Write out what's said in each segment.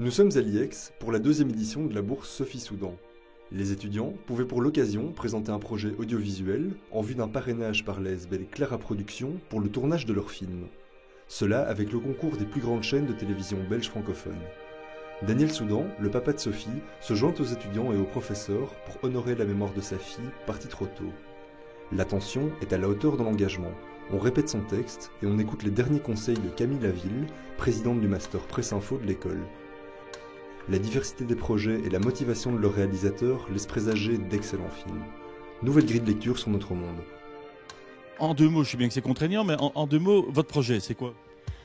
Nous sommes à l'IEX pour la deuxième édition de la bourse Sophie Soudan. Les étudiants pouvaient pour l'occasion présenter un projet audiovisuel en vue d'un parrainage par l'ASBL Clara Productions pour le tournage de leur film. Cela avec le concours des plus grandes chaînes de télévision belges francophones. Daniel Soudan, le papa de Sophie, se joint aux étudiants et aux professeurs pour honorer la mémoire de sa fille, partie trop tôt. L'attention est à la hauteur de l'engagement. On répète son texte et on écoute les derniers conseils de Camille Laville, présidente du master Presse Info de l'école. La diversité des projets et la motivation de leurs réalisateurs laissent présager d'excellents films. Nouvelle grille de lecture sur notre monde. En deux mots, je sais bien que c'est contraignant, mais en deux mots, votre projet, c'est quoi ?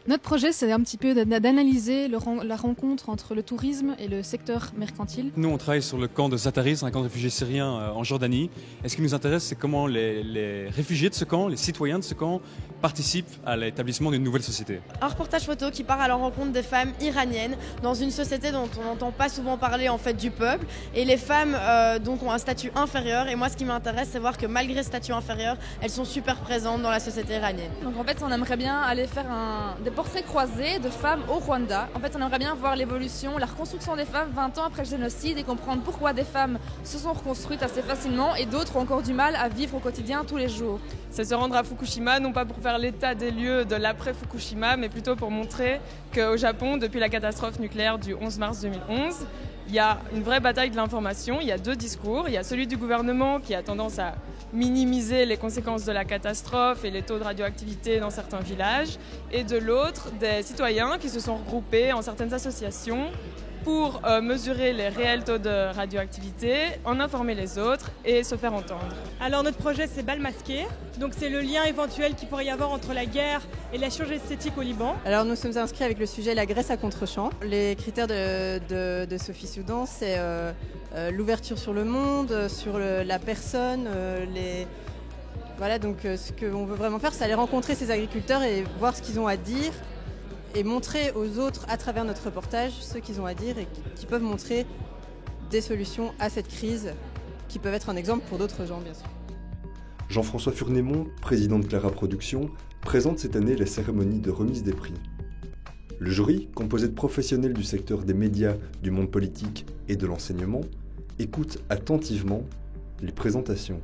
Notre projet, c'est un petit peu d'analyser la rencontre entre le tourisme et le secteur mercantile. Nous, on travaille sur le camp de Zataris, un camp de réfugiés syriens en Jordanie. Et ce qui nous intéresse, c'est comment les réfugiés de ce camp, les citoyens de ce camp, participent à l'établissement d'une nouvelle société. Un reportage photo qui part à la rencontre des femmes iraniennes dans une société dont on n'entend pas souvent parler en fait du peuple. Et les femmes donc ont un statut inférieur. Et moi, ce qui m'intéresse, c'est voir que malgré ce statut inférieur, elles sont super présentes dans la société iranienne. Donc en fait, on aimerait bien aller faire des portraits croisés de femmes au Rwanda. En fait, on aimerait bien voir l'évolution, la reconstruction des femmes 20 ans après le génocide et comprendre pourquoi des femmes se sont reconstruites assez facilement et d'autres ont encore du mal à vivre au quotidien tous les jours. C'est se rendre à Fukushima, non pas pour faire l'état des lieux de l'après-Fukushima, mais plutôt pour montrer qu'au Japon, depuis la catastrophe nucléaire du 11 mars 2011, il y a une vraie bataille de l'information, il y a deux discours. Il y a celui du gouvernement qui a tendance à minimiser les conséquences de la catastrophe et les taux de radioactivité dans certains villages, et de l'autre, des citoyens qui se sont regroupés en certaines associations pour mesurer les réels taux de radioactivité, en informer les autres et se faire entendre. Alors notre projet, c'est Bal masqué, donc c'est le lien éventuel qu'il pourrait y avoir entre la guerre et la chirurgie esthétique au Liban. Alors nous sommes inscrits avec le sujet la Grèce à contre-champ. Les critères de Sophie Soudan, c'est l'ouverture sur le monde, sur la personne, Voilà, donc ce qu'on veut vraiment faire, c'est aller rencontrer ces agriculteurs et voir ce qu'ils ont à dire et montrer aux autres, à travers notre reportage, ce qu'ils ont à dire et qui peuvent montrer des solutions à cette crise qui peuvent être un exemple pour d'autres gens, bien sûr. Jean-François Furnémont, président de Clara Productions, présente cette année la cérémonie de remise des prix. Le jury, composé de professionnels du secteur des médias, du monde politique et de l'enseignement, écoute attentivement les présentations.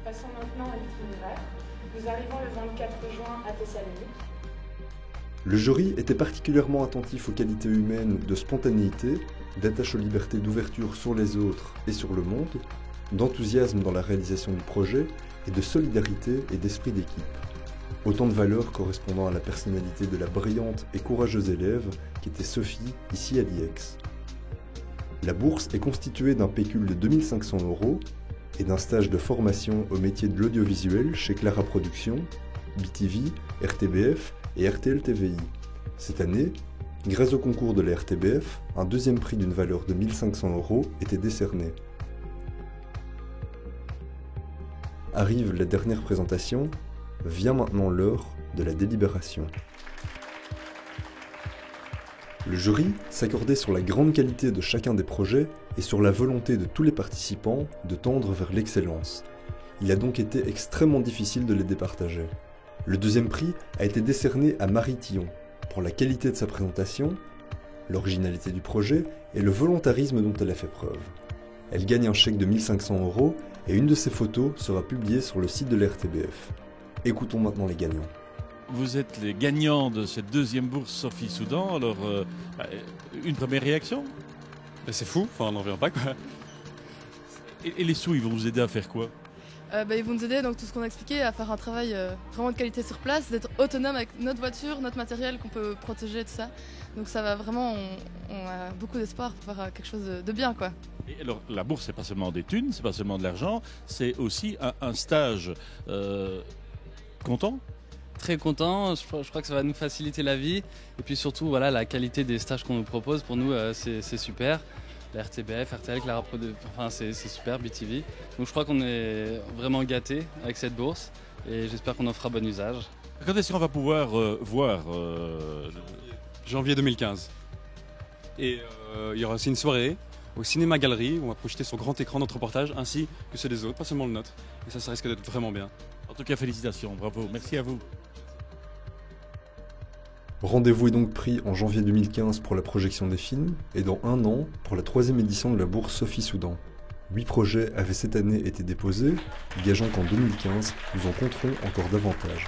Passons maintenant à l'itinéraire. Nous arrivons le 24 juin à Thessalonique. Le jury était particulièrement attentif aux qualités humaines de spontanéité, d'attache aux libertés d'ouverture sur les autres et sur le monde, d'enthousiasme dans la réalisation du projet et de solidarité et d'esprit d'équipe. Autant de valeurs correspondant à la personnalité de la brillante et courageuse élève qu'était Sophie ici à l'IEX. La bourse est constituée d'un pécule de 2 500 € et d'un stage de formation au métier de l'audiovisuel chez Clara Productions, BTV, RTBF et RTL TVI. Cette année, grâce au concours de la RTBF, un deuxième prix d'une valeur de 1 500 € était décerné. Arrive la dernière présentation, vient maintenant l'heure de la délibération. Le jury s'accordait sur la grande qualité de chacun des projets et sur la volonté de tous les participants de tendre vers l'excellence. Il a donc été extrêmement difficile de les départager. Le deuxième prix a été décerné à Marie Tillon pour la qualité de sa présentation, l'originalité du projet et le volontarisme dont elle a fait preuve. Elle gagne un chèque de 1 500 € et une de ses photos sera publiée sur le site de la RTBF. Écoutons maintenant les gagnants. Vous êtes les gagnants de cette deuxième bourse Sophie Soudan, alors une première réaction ? C'est fou, on n'en revient pas quoi. Et les sous, ils vont vous aider à faire quoi ? Ils vont nous aider, donc tout ce qu'on a expliqué, à faire un travail vraiment de qualité sur place, d'être autonome avec notre voiture, notre matériel qu'on peut protéger, tout ça. Donc ça va vraiment, on a beaucoup d'espoir pour faire quelque chose de bien, quoi. Et alors, la bourse, c'est pas seulement des thunes, c'est pas seulement de l'argent, c'est aussi un stage content ? Très content, je crois que ça va nous faciliter la vie et puis surtout voilà, la qualité des stages qu'on nous propose, pour nous c'est super. La RTBF, RTL, Clara c'est super, BTV. Donc je crois qu'on est vraiment gâtés avec cette bourse et j'espère qu'on en fera bon usage. Quand est-ce qu'on va pouvoir voir Janvier 2015. Et il y aura aussi une soirée au Cinéma Galerie où on va projeter sur grand écran notre reportage ainsi que ceux des autres, pas seulement le nôtre. Et ça risque d'être vraiment bien. En tout cas, félicitations, bravo, merci à vous. Rendez-vous est donc pris en janvier 2015 pour la projection des films et dans 1 an pour la 3e édition de la bourse Sophie Soudan. 8 projets avaient cette année été déposés, gageant qu'en 2015, nous en compterons encore davantage.